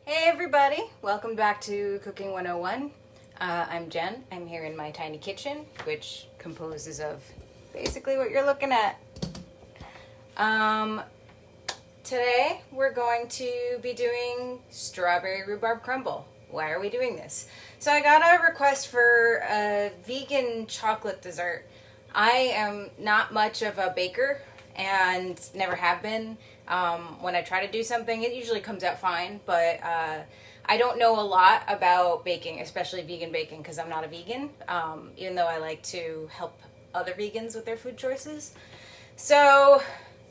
Hey everybody, welcome back to Cooking 101. I'm Jen. I'm here in my tiny kitchen, which composes of basically what you're looking at. Today we're going to be doing strawberry rhubarb crumble. Why are we doing this? So I got a request for a vegan chocolate dessert. I am not much of a baker and never have been. When I try to do something, it usually comes out fine, but I don't know a lot about baking, especially vegan baking, because I'm not a vegan, even though I like to help other vegans with their food choices. So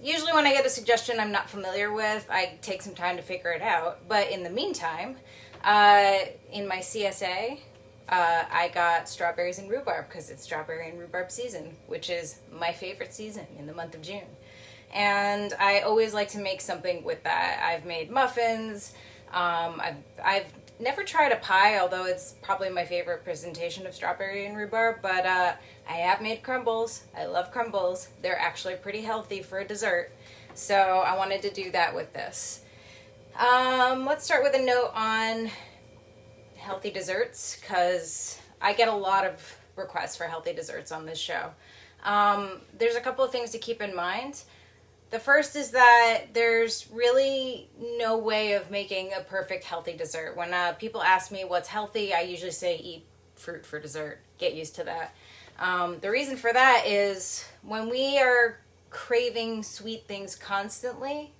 usually when I get a suggestion I'm not familiar with, I take some time to figure it out. But in the meantime, in my CSA, I got strawberries and rhubarb because it's strawberry and rhubarb season, which is my favorite season in the month of June. And I always like to make something with that. I've made muffins. I've never tried a pie, although it's probably my favorite presentation of strawberry and rhubarb. But I have made crumbles. I love crumbles. They're actually pretty healthy for a dessert. So I wanted to do that with this. Let's start with a note on healthy desserts, because I get a lot of requests for healthy desserts on this show. There's a couple of things to keep in mind. The first is that there's really no way of making a perfect healthy dessert. When people ask me what's healthy, I usually say eat fruit for dessert. Get used to that. The reason for that is when we are craving sweet things constantly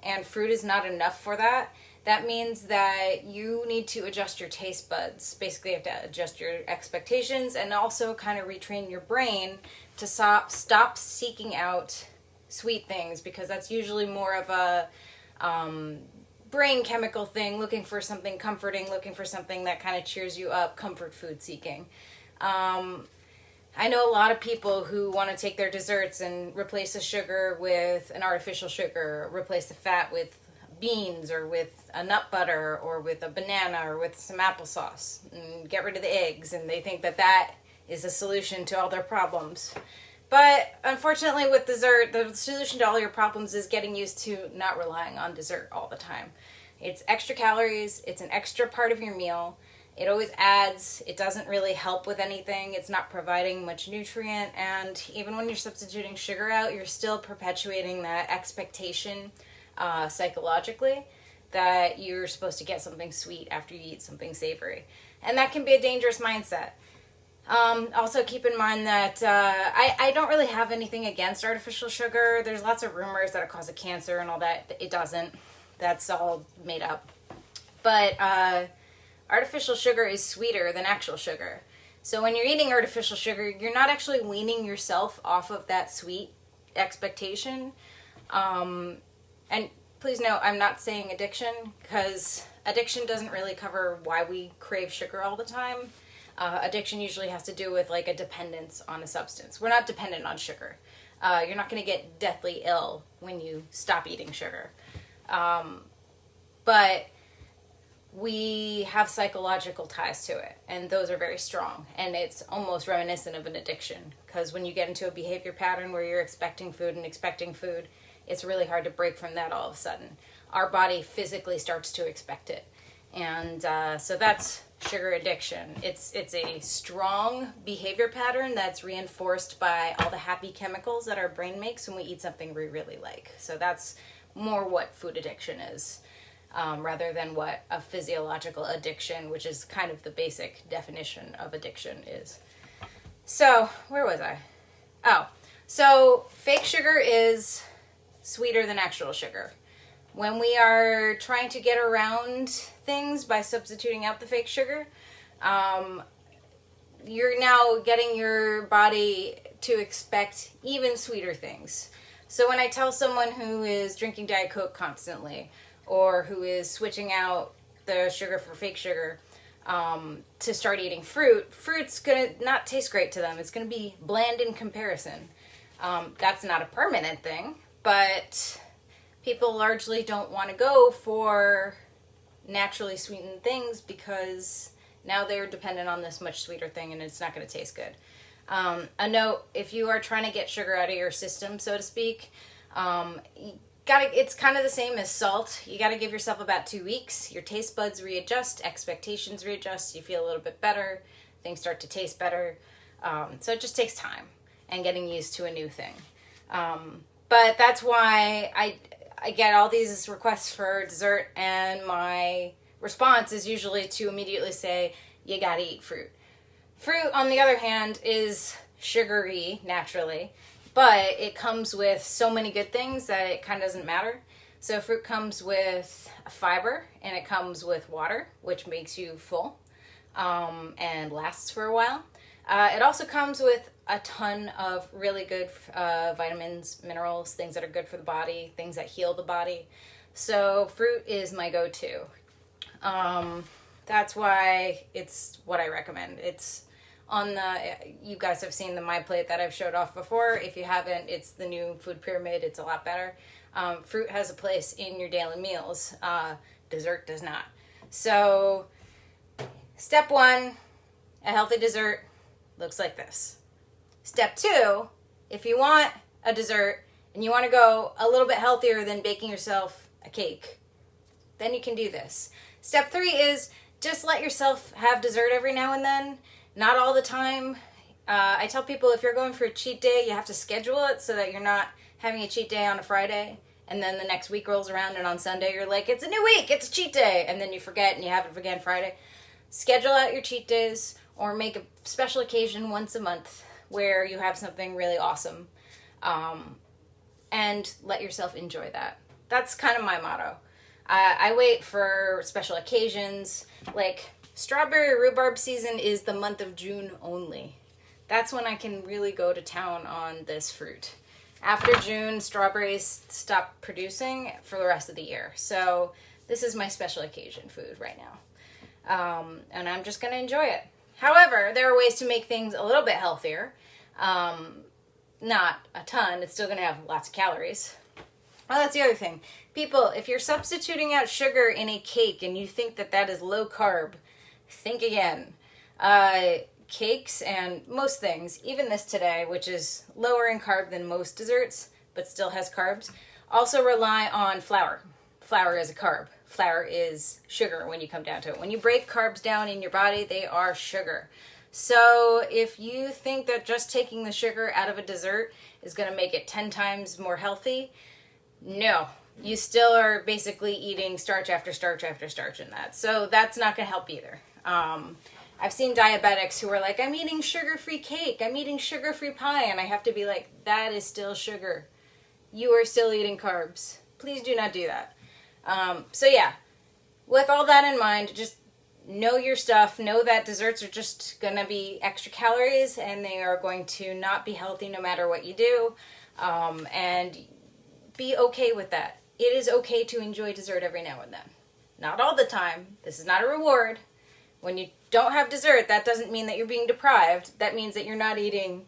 and fruit is not enough for that, that means that you need to adjust your taste buds. Basically, you have to adjust your expectations and also kind of retrain your brain to stop seeking out sweet things, because that's usually more of a brain chemical thing, looking for something comforting, looking for something that kind of cheers you up, comfort food seeking. I know a lot of people who want to take their desserts and replace the sugar with an artificial sugar, replace the fat with beans or with a nut butter or with a banana or with some applesauce, and get rid of the eggs, and they think that that is a solution to all their problems. But unfortunately with dessert, the solution to all your problems is getting used to not relying on dessert all the time. It's extra calories, it's an extra part of your meal, it always adds, it doesn't really help with anything, it's not providing much nutrient, and even when you're substituting sugar out, you're still perpetuating that expectation psychologically that you're supposed to get something sweet after you eat something savory. And that can be a dangerous mindset. Also keep in mind that I don't really have anything against artificial sugar. There's lots of rumors that it causes cancer and all that. It doesn't. That's all made up. But artificial sugar is sweeter than actual sugar. So when you're eating artificial sugar, you're not actually weaning yourself off of that sweet expectation. And please note, I'm not saying addiction, because addiction doesn't really cover why we crave sugar all the time. Addiction usually has to do with like a dependence on a substance. We're not dependent on sugar. You're not going to get deathly ill when you stop eating sugar. But we have psychological ties to it, and those are very strong. And it's almost reminiscent of an addiction, because when you get into a behavior pattern where you're expecting food, it's really hard to break from that all of a sudden. Our body physically starts to expect it. And so that's sugar addiction. It's a strong behavior pattern that's reinforced by all the happy chemicals that our brain makes when we eat something we really like. So that's more what food addiction is, rather than what a physiological addiction, which is kind of the basic definition of addiction, is. So, where was I? Oh, so fake sugar is sweeter than actual sugar. When we are trying to get around things by substituting out the fake sugar, you're now getting your body to expect even sweeter things. So when I tell someone who is drinking Diet Coke constantly, or who is switching out the sugar for fake sugar, to start eating fruit's gonna not taste great to them. It's gonna be bland in comparison. That's not a permanent thing, but people largely don't want to go for naturally sweetened things because now they're dependent on this much sweeter thing and it's not going to taste good. A note, if you are trying to get sugar out of your system, so to speak, it's kind of the same as salt. You gotta give yourself about 2 weeks. Your taste buds readjust, expectations readjust, you feel a little bit better, things start to taste better. So it just takes time and getting used to a new thing. But that's why I get all these requests for dessert, and my response is usually to immediately say, you gotta eat fruit. Fruit, on the other hand, is sugary naturally, but it comes with so many good things that it kind of doesn't matter. So fruit comes with fiber, and it comes with water, which makes you full and lasts for a while. It also comes with a ton of really good vitamins, minerals, things that are good for the body, things that heal the body. So fruit is my go-to. That's why it's what I recommend. It's on you guys have seen the My Plate that I've showed off before. If you haven't, it's the new food pyramid. It's a lot better. Fruit has a place in your daily meals. Dessert does not. So step 1, a healthy dessert looks like this. Step 2, if you want a dessert and you want to go a little bit healthier than baking yourself a cake, then you can do this. Step 3 is just let yourself have dessert every now and then. Not all the time. I tell people if you're going for a cheat day, you have to schedule it so that you're not having a cheat day on a Friday and then the next week rolls around and on Sunday you're like, it's a new week, it's a cheat day, and then you forget and you have it again Friday. Schedule out your cheat days, or make a special occasion once a month where you have something really awesome, and let yourself enjoy that. That's kind of my motto. I wait for special occasions. Like strawberry rhubarb season is the month of June only. That's when I can really go to town on this fruit. After June, strawberries stop producing for the rest of the year. So this is my special occasion food right now. And I'm just going to enjoy it. However, there are ways to make things a little bit healthier. Not a ton. It's still going to have lots of calories. Oh, that's the other thing. People, if you're substituting out sugar in a cake and you think that that is low carb, think again. Cakes and most things, even this today, which is lower in carb than most desserts, but still has carbs, also rely on flour. Flour is a carb. Flour is sugar when you come down to it. When you break carbs down in your body, they are sugar. So if you think that just taking the sugar out of a dessert is going to make it 10 times more healthy, no. You still are basically eating starch after starch after starch in that. So that's not going to help either. I've seen diabetics who are like, I'm eating sugar-free cake, I'm eating sugar-free pie, and I have to be like, that is still sugar. You are still eating carbs. Please do not do that. So yeah, with all that in mind, just know your stuff. Know that desserts are just going to be extra calories, and they are going to not be healthy no matter what you do. And be okay with that. It is okay to enjoy dessert every now and then. Not all the time. This is not a reward. When you don't have dessert, that doesn't mean that you're being deprived. That means that you're not eating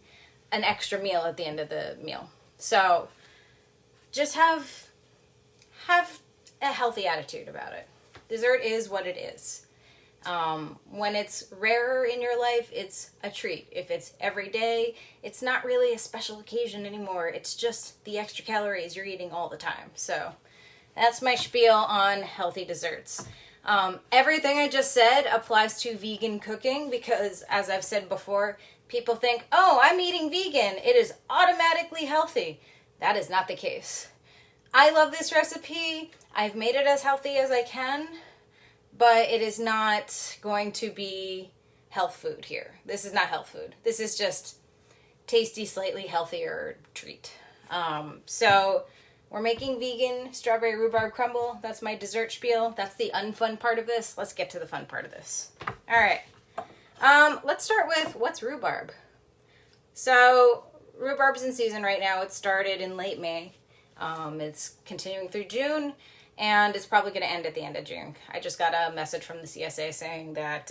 an extra meal at the end of the meal. So just have a healthy attitude about it. Dessert is what it is. When it's rarer in your life, it's a treat. If it's every day, it's not really a special occasion anymore. It's just the extra calories you're eating all the time. So that's my spiel on healthy desserts. Everything I just said applies to vegan cooking because, as I've said before, people think, oh, I'm eating vegan, it is automatically healthy. That is not the case. I love this recipe. I've made it as healthy as I can, but it is not going to be health food here. This is not health food. This is just tasty, slightly healthier treat. So we're making vegan strawberry rhubarb crumble. That's my dessert spiel. That's the unfun part of this. Let's get to the fun part of this. All right. Let's start with what's rhubarb. So rhubarb's in season right now. It started in late May. It's continuing through June, and it's probably going to end at the end of June. I just got a message from the CSA saying that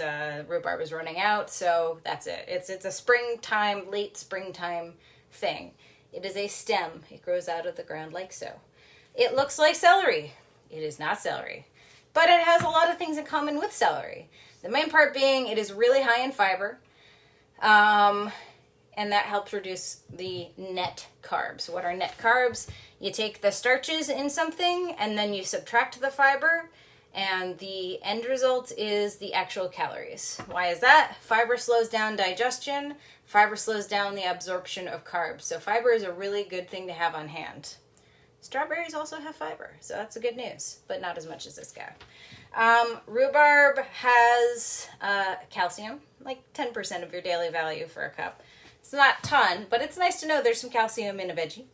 rhubarb is running out, so that's it. It's a springtime, late springtime thing. It is a stem. It grows out of the ground like so. It looks like celery. It is not celery, but it has a lot of things in common with celery. The main part being it is really high in fiber, and that helps reduce the net carbs. What are net carbs? You take the starches in something and then you subtract the fiber, and the end result is the actual calories. Why is that? Fiber slows down digestion. Fiber slows down the absorption of carbs. So fiber is a really good thing to have on hand. Strawberries also have fiber, so that's the good news, but not as much as this guy. Rhubarb has calcium, like 10% of your daily value for a cup. It's not a ton, but it's nice to know there's some calcium in a veggie.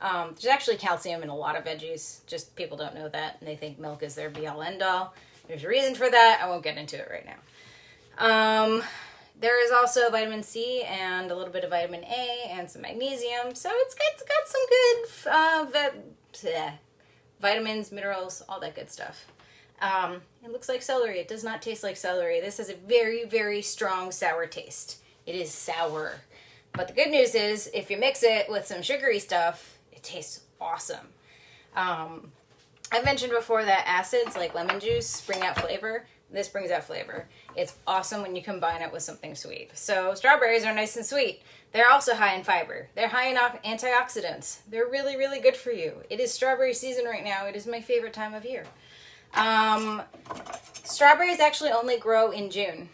There's actually calcium in a lot of veggies, just people don't know that, and they think milk is their be-all, end-all. There's a reason for that. I won't get into it right now. There is also vitamin C and a little bit of vitamin A and some magnesium, so it's got some good vitamins, minerals, all that good stuff. It looks like celery. It does not taste like celery. This has a very, very strong sour taste. It is sour. But the good news is, if you mix it with some sugary stuff, it tastes awesome. I've mentioned before that acids like lemon juice bring out flavor. This brings out flavor. It's awesome when you combine it with something sweet. So strawberries are nice and sweet. They're also high in fiber. They're high in antioxidants. They're really, really good for you. It is strawberry season right now. It is my favorite time of year. Strawberries actually only grow in June.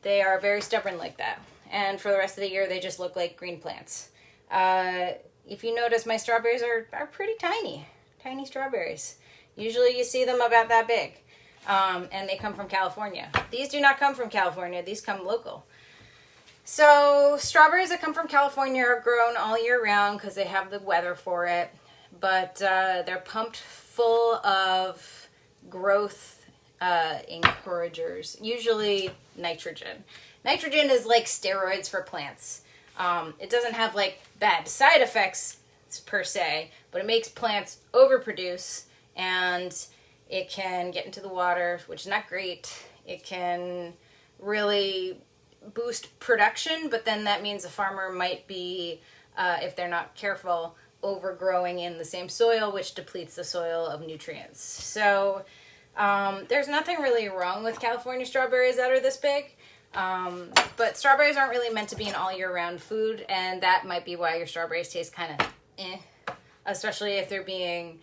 They are very stubborn like that. And for the rest of the year, they just look like green plants. If you notice, my strawberries are pretty tiny. Tiny strawberries. Usually you see them about that big. And they come from California. These do not come from California. These come local. So strawberries that come from California are grown all year round because they have the weather for it. But they're pumped full of growth encouragers, usually nitrogen. Nitrogen is like steroids for plants. It doesn't have like bad side effects per se, but it makes plants overproduce, and it can get into the water, which is not great. It can really boost production, but then that means a farmer might be, if they're not careful, overgrowing in the same soil, which depletes the soil of nutrients. So there's nothing really wrong with California strawberries that are this big. But strawberries aren't really meant to be an all year round food, and that might be why your strawberries taste kind of especially if they're being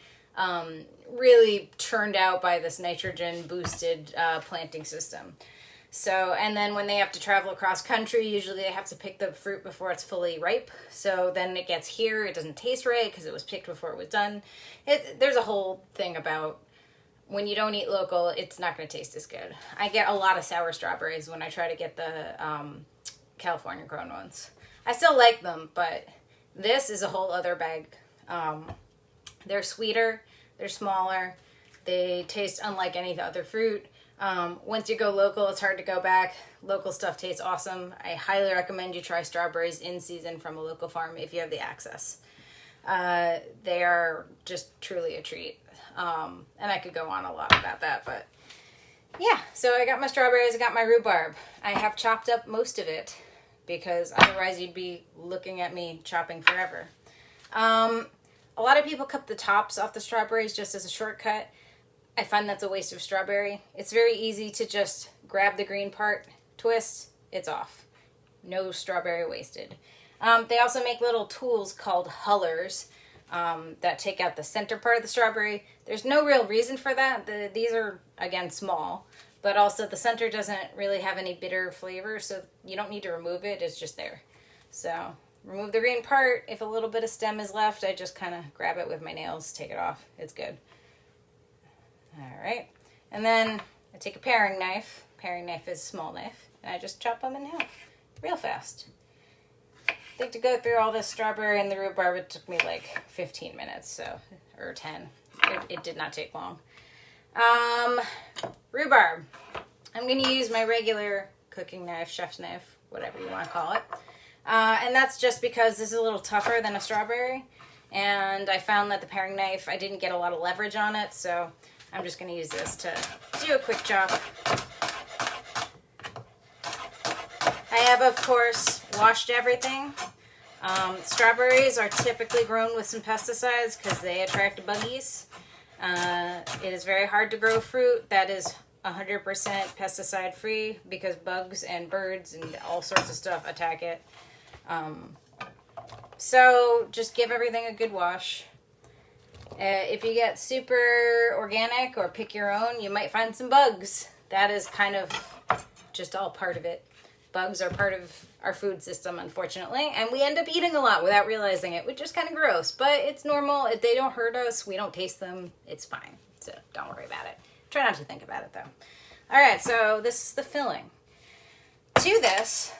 really churned out by this nitrogen boosted planting system. So, and then when they have to travel across country, usually they have to pick the fruit before it's fully ripe. So then it gets here, it doesn't taste right because it was picked before it was done. There's a whole thing about when you don't eat local, it's not going to taste as good. I get a lot of sour strawberries when I try to get the California grown ones. I still like them, but this is a whole other bag. They're sweeter, they're smaller, they taste unlike any other fruit. Once you go local, it's hard to go back. Local stuff tastes awesome. I highly recommend you try strawberries in season from a local farm if you have the access. They are just truly a treat. And I could go on a lot about that, but yeah. So I got my strawberries, I got my rhubarb. I have chopped up most of it because otherwise you'd be looking at me chopping forever. A lot of people cut the tops off the strawberries just as a shortcut. I find that's a waste of strawberry. It's very easy to just grab the green part, twist, it's off. No strawberry wasted. They also make little tools called hullers that take out the center part of the strawberry. There's no real reason for that. These are, again, small, but also the center doesn't really have any bitter flavor, so you don't need to remove it. It's just there. So remove the green part. If a little bit of stem is left, I just kind of grab it with my nails, take it off. It's good. All right, and then I take a paring knife. Paring knife is a small knife, and I just chop them in half, real fast. I think to go through all this strawberry and the rhubarb, it took me like 15 minutes, or 10. It did not take long. Rhubarb. I'm going to use my regular cooking knife, chef's knife, whatever you want to call it. And that's just because this is a little tougher than a strawberry, and I found that the paring knife, I didn't get a lot of leverage on it, so I'm just going to use this to do a quick chop. I have, of course, washed everything. Strawberries are typically grown with some pesticides because they attract buggies. It is very hard to grow fruit that is 100% pesticide free because bugs and birds and all sorts of stuff attack it. So just give everything a good wash. If you get super organic or pick your own, you might find some bugs. That is kind of just all part of it. Bugs are part of our food system, unfortunately, and we end up eating a lot without realizing it, which is kind of gross, but it's normal. If they don't hurt us, we don't taste them, it's fine. So don't worry about it. Try not to think about it, though. All right, so this is the filling. To this,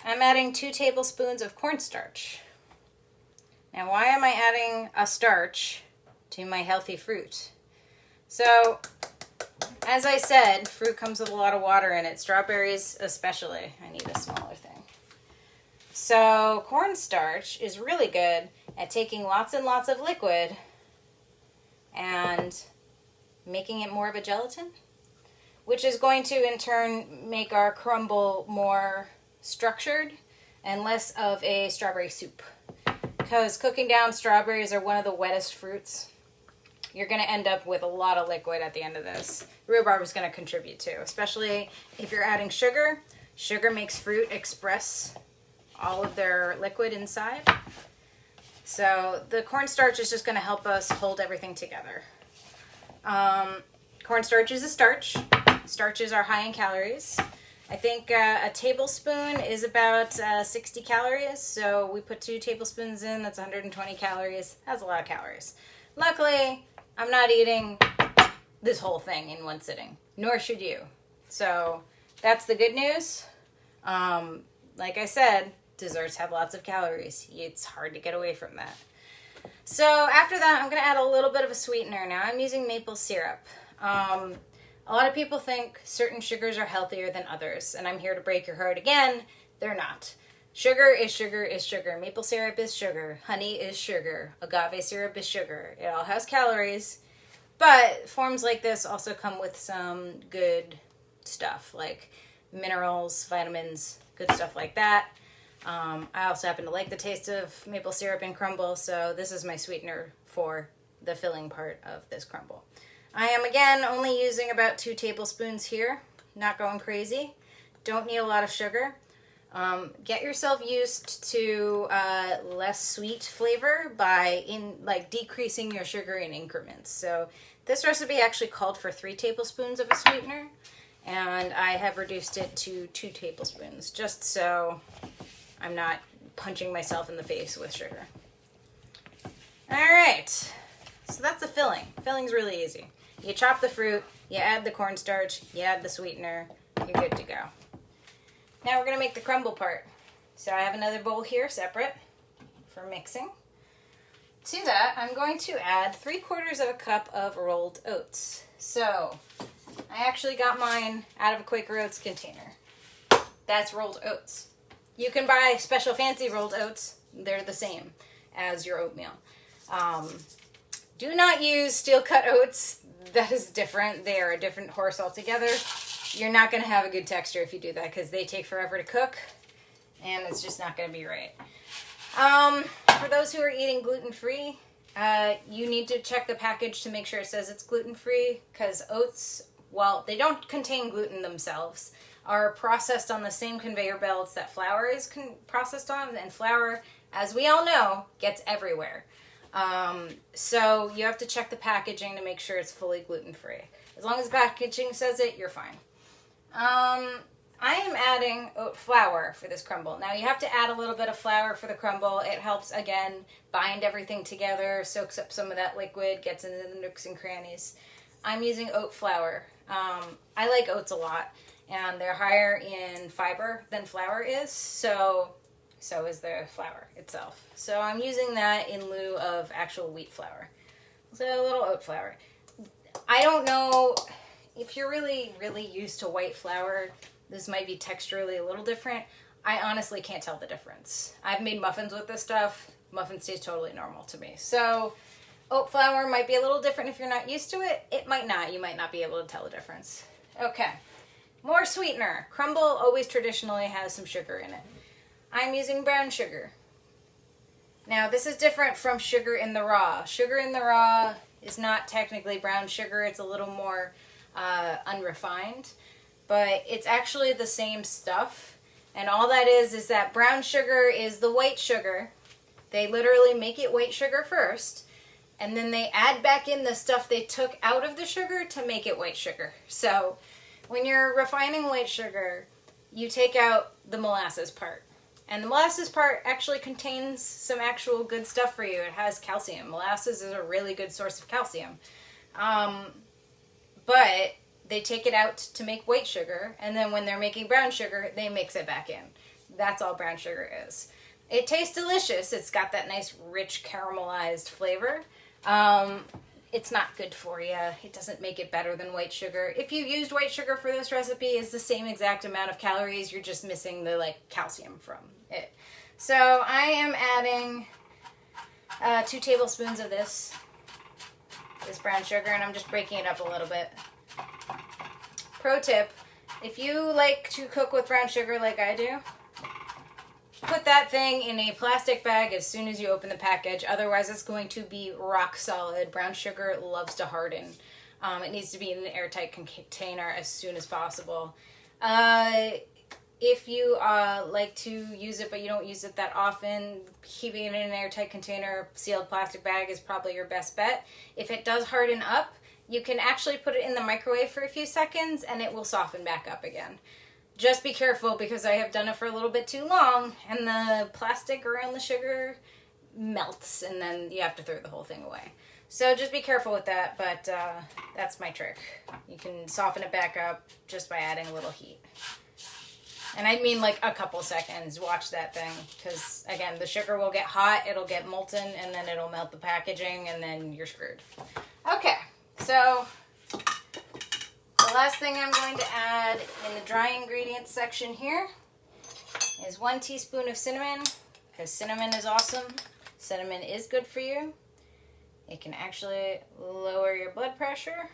I'm adding 2 tablespoons of cornstarch. Now, why am I adding a starch to my healthy fruit? So, as I said, fruit comes with a lot of water in it. Strawberries especially. I need a smaller thing. So, cornstarch is really good at taking lots and lots of liquid and making it more of a gelatin, which is going to, in turn, make our crumble more structured and less of a strawberry soup. Because cooking down strawberries are one of the wettest fruits. You're going to end up with a lot of liquid at the end of this. Rhubarb is going to contribute too, especially if you're adding sugar. Sugar makes fruit express all of their liquid inside. So the cornstarch is just going to help us hold everything together. Cornstarch is a starch. Starches are high in calories. I think a tablespoon is about 60 calories, so we put 2 tablespoons in, that's 120 calories. That's a lot of calories. Luckily, I'm not eating this whole thing in one sitting, nor should you. So that's the good news. Like I said, desserts have lots of calories. It's hard to get away from that. So after that, I'm going to add a little bit of a sweetener. Now I'm using maple syrup. A lot of people think certain sugars are healthier than others, and I'm here to break your heart again. They're not. Sugar is sugar is sugar. Maple syrup is sugar. Honey is sugar. Agave syrup is sugar. It all has calories, but forms like this also come with some good stuff, like minerals, vitamins, good stuff like that. I also happen to like the taste of maple syrup in crumble, so this is my sweetener for the filling part of this crumble. I am, again, only using about 2 tablespoons here. Not going crazy. Don't need a lot of sugar. Get yourself used to less sweet flavor by decreasing your sugar in increments. So this recipe actually called for 3 tablespoons of a sweetener, and I have reduced it to 2 tablespoons, just so I'm not punching myself in the face with sugar. All right, so that's the filling. Filling's really easy. You chop the fruit, you add the cornstarch, you add the sweetener, you're good to go. Now we're going to make the crumble part. So I have another bowl here separate for mixing. To that, I'm going to add 3/4 of a cup of rolled oats. So I actually got mine out of a Quaker Oats container. That's rolled oats. You can buy special fancy rolled oats. They're the same as your oatmeal. Do not use steel cut oats. That is different. They are a different horse altogether. You're not going to have a good texture if you do that because they take forever to cook and it's just not going to be right. For those who are eating gluten-free, you need to check the package to make sure it says it's gluten-free because oats, while they don't contain gluten themselves, are processed on the same conveyor belts that flour is processed on, and flour, as we all know, gets everywhere. So you have to check the packaging to make sure it's fully gluten-free. As long as the packaging says it, you're fine. I am adding oat flour for this crumble. Now you have to add a little bit of flour for the crumble. It helps, again, bind everything together, soaks up some of that liquid, gets into the nooks and crannies. I'm using oat flour. I like oats a lot, and they're higher in fiber than flour is, so is the flour itself. So I'm using that in lieu of actual wheat flour. So a little oat flour. I don't know if you're really, really used to white flour, this might be texturally a little different. I honestly can't tell the difference. I've made muffins with this stuff. Muffins taste totally normal to me. So oat flour might be a little different if you're not used to it. It might not. You might not be able to tell the difference. Okay. More sweetener. Crumble always traditionally has some sugar in it. I'm using brown sugar. Now, this is different from sugar in the raw. Sugar in the raw is not technically brown sugar. It's a little more unrefined, but it's actually the same stuff. And all that is that brown sugar is the white sugar. They literally make it white sugar first, and then they add back in the stuff they took out of the sugar to make it white sugar. So when you're refining white sugar, you take out the molasses part. And the molasses part actually contains some actual good stuff for you. It has calcium. Molasses is a really good source of calcium. But they take it out to make white sugar, and then when they're making brown sugar, they mix it back in. That's all brown sugar is. It tastes delicious. It's got that nice, rich, caramelized flavor. It's not good for you. It doesn't make it better than white sugar. If you used white sugar for this recipe, it's the same exact amount of calories. You're just missing the calcium from it. So I am adding 2 tablespoons of this brown sugar, and I'm just breaking it up a little bit. Pro tip, if you like to cook with brown sugar like I do, put that thing in a plastic bag as soon as you open the package. Otherwise, it's going to be rock solid. Brown sugar loves to harden. It needs to be in an airtight container as soon as possible. If you like to use it but you don't use it that often, keeping it in an airtight container, sealed plastic bag is probably your best bet. If it does harden up, you can actually put it in the microwave for a few seconds and it will soften back up again. Just be careful, because I have done it for a little bit too long and the plastic around the sugar melts and then you have to throw the whole thing away. So just be careful with that, but that's my trick. You can soften it back up just by adding a little heat. And I mean a couple seconds. Watch that thing, because again, the sugar will get hot, it'll get molten, and then it'll melt the packaging, and then you're screwed. Okay, so the last thing I'm going to add in the dry ingredients section here is 1 teaspoon of cinnamon, because cinnamon is awesome. Cinnamon is good for you. It can actually lower your blood pressure,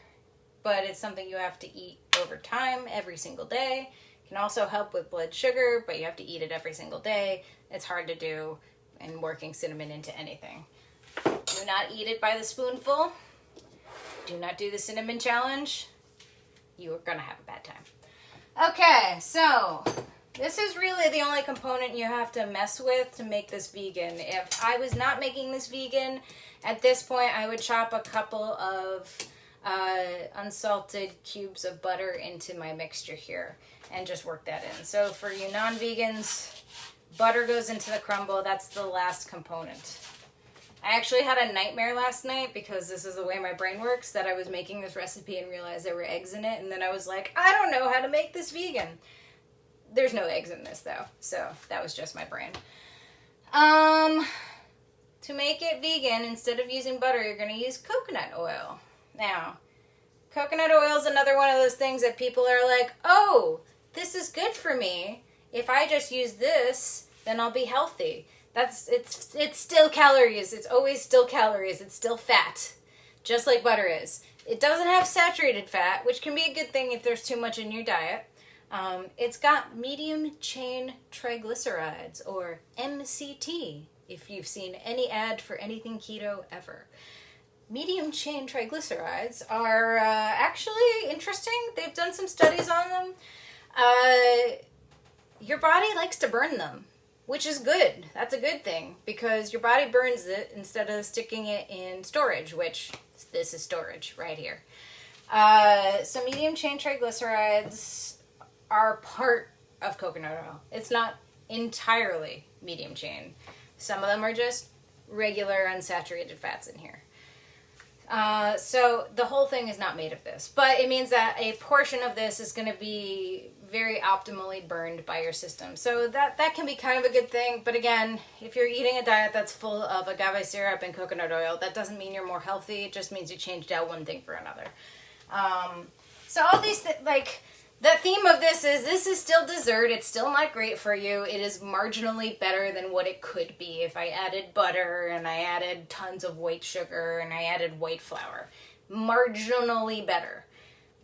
but it's something you have to eat over time, every single day. It can also help with blood sugar, but you have to eat it every single day. It's hard to do in working cinnamon into anything. Do not eat it by the spoonful. Do not do the cinnamon challenge. You are going to have a bad time. Okay, so this is really the only component you have to mess with to make this vegan. If I was not making this vegan, at this point I would chop a couple of unsalted cubes of butter into my mixture here and just work that in. So for you non-vegans, butter goes into the crumble. That's the last component. I actually had a nightmare last night, because this is the way my brain works, that I was making this recipe and realized there were eggs in it, and then I was like, I don't know how to make this vegan. There's no eggs in this though, so that was just my brain. To make it vegan, instead of using butter, you're going to use coconut oil. Now, coconut oil is another one of those things that people are like, oh, this is good for me. If I just use this, then I'll be healthy. It's still calories. It's always still calories. It's still fat, just like butter is. It doesn't have saturated fat, which can be a good thing if there's too much in your diet. It's got medium chain triglycerides, or MCT, if you've seen any ad for anything keto ever. Medium chain triglycerides are actually interesting. They've done some studies on them. Your body likes to burn them, which is good. That's a good thing, because your body burns it instead of sticking it in storage, which this is storage right here. So medium chain triglycerides are part of coconut oil. It's not entirely medium chain. Some of them are just regular unsaturated fats in here. So the whole thing is not made of this, but it means that a portion of this is going to be very optimally burned by your system. So that can be kind of a good thing. But again, if you're eating a diet that's full of agave syrup and coconut oil, that doesn't mean you're more healthy. It just means you changed out one thing for another. So all these the theme of this is still dessert. It's still not great for you. It is marginally better than what it could be if I added butter and I added tons of white sugar and I added white flour. Marginally better.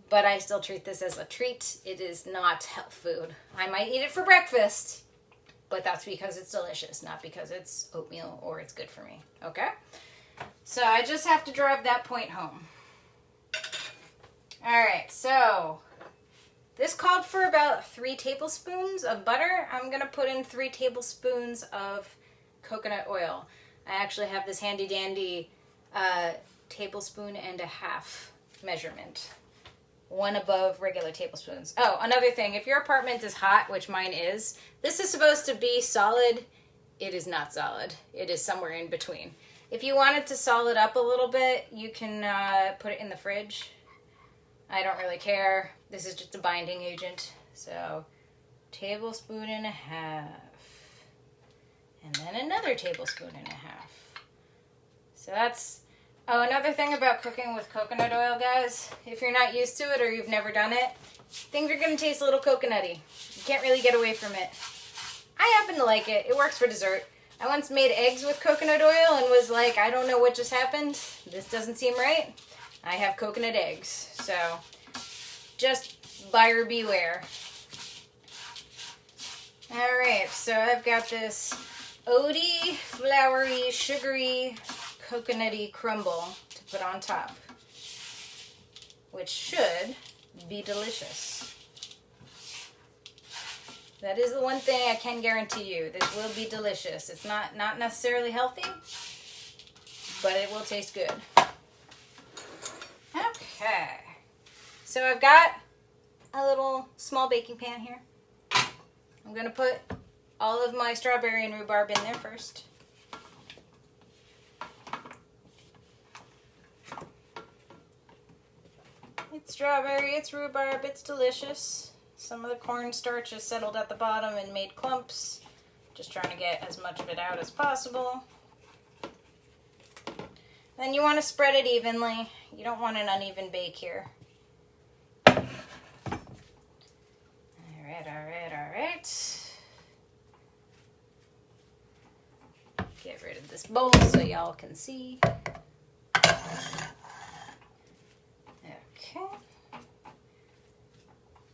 But I still treat this as a treat. It is not health food. I might eat it for breakfast, but that's because it's delicious, not because it's oatmeal or it's good for me. Okay? So I just have to drive that point home. Alright, so this called for about 3 tablespoons of butter. I'm going to put in 3 tablespoons of coconut oil. I actually have this handy dandy tablespoon and a half measurement. One above regular tablespoons. Oh, another thing, if your apartment is hot, which mine is, this is supposed to be solid. It is not solid. It is somewhere in between. If you want it to solid up a little bit, you can put it in the fridge. I don't really care. This is just a binding agent. So, tablespoon and a half. And then another tablespoon and a half. So that's... Oh, another thing about cooking with coconut oil, guys, if you're not used to it or you've never done it, things are going to taste a little coconutty. You can't really get away from it. I happen to like it. It works for dessert. I once made eggs with coconut oil and was like, I don't know what just happened. This doesn't seem right. I have coconut eggs. So, just buyer beware. Alright, so I've got this oaty, floury, sugary, coconutty crumble to put on top, which should be delicious. That is the one thing I can guarantee you. This will be delicious. It's not necessarily healthy, but it will taste good. Okay. So I've got a little small baking pan here. I'm going to put all of my strawberry and rhubarb in there first. It's strawberry, it's rhubarb, it's delicious. Some of the cornstarch has settled at the bottom and made clumps. Just trying to get as much of it out as possible. Then you want to spread it evenly. You don't want an uneven bake here. Alright. Get rid of this bowl so y'all can see. Okay.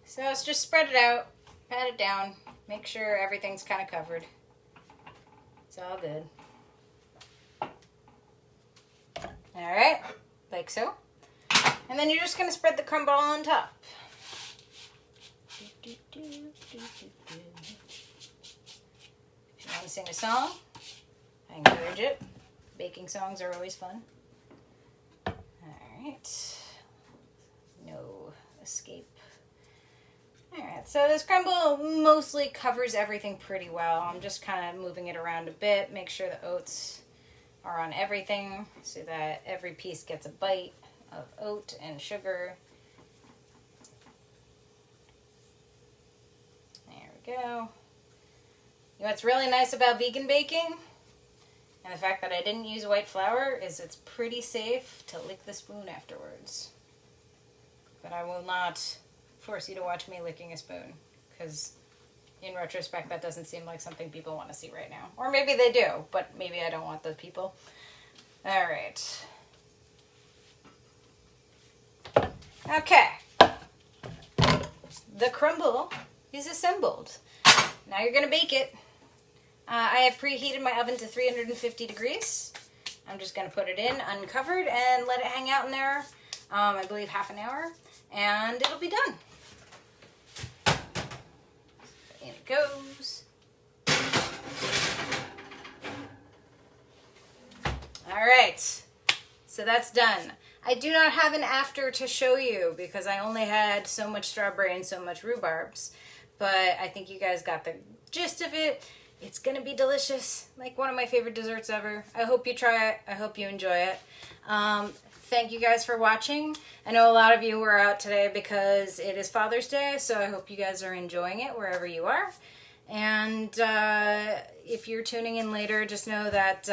So let's just spread it out, pat it down, make sure everything's kind of covered. It's all good. Alright, like so. And then you're just going to spread the crumble on top. If you want to sing a song, I encourage it. Baking songs are always fun. Alright. No escape. Alright, so this crumble mostly covers everything pretty well. I'm just kind of moving it around a bit, make sure the oats are on everything so that every piece gets a bite of oat and sugar. There we go. You know what's really nice about vegan baking? And the fact that I didn't use white flour is it's pretty safe to lick the spoon afterwards. But I will not force you to watch me licking a spoon, because in retrospect that doesn't seem like something people want to see right now. Or maybe they do, but maybe I don't want those people. Alright. Okay. The crumble is assembled. Now you're going to bake it. I have preheated my oven to 350 degrees. I'm just going to put it in uncovered and let it hang out in there, I believe half an hour, and it'll be done. In it goes. Alright, so that's done. I do not have an after to show you because I only had so much strawberry and so much rhubarbs, but I think you guys got the gist of it. It's going to be delicious, like one of my favorite desserts ever. I hope you try it. I hope you enjoy it. Thank you guys for watching. I know a lot of you were out today because it is Father's Day, so I hope you guys are enjoying it wherever you are. And if you're tuning in later, just know that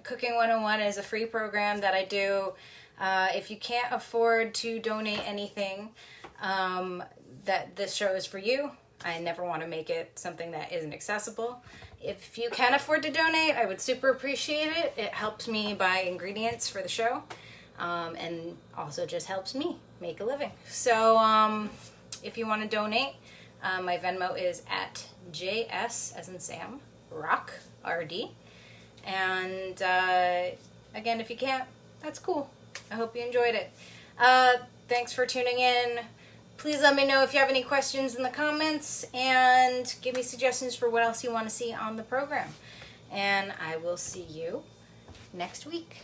Cooking 101 is a free program that I do. If you can't afford to donate anything, that this show is for you. I never want to make it something that isn't accessible. If you can afford to donate, I would super appreciate it. It helps me buy ingredients for the show, and also just helps me make a living. So if you want to donate, my Venmo is at JS, as in Sam, Rock, RD. And again, if you can't, that's cool. I hope you enjoyed it. Thanks for tuning in. Please let me know if you have any questions in the comments, and give me suggestions for what else you want to see on the program. And I will see you next week.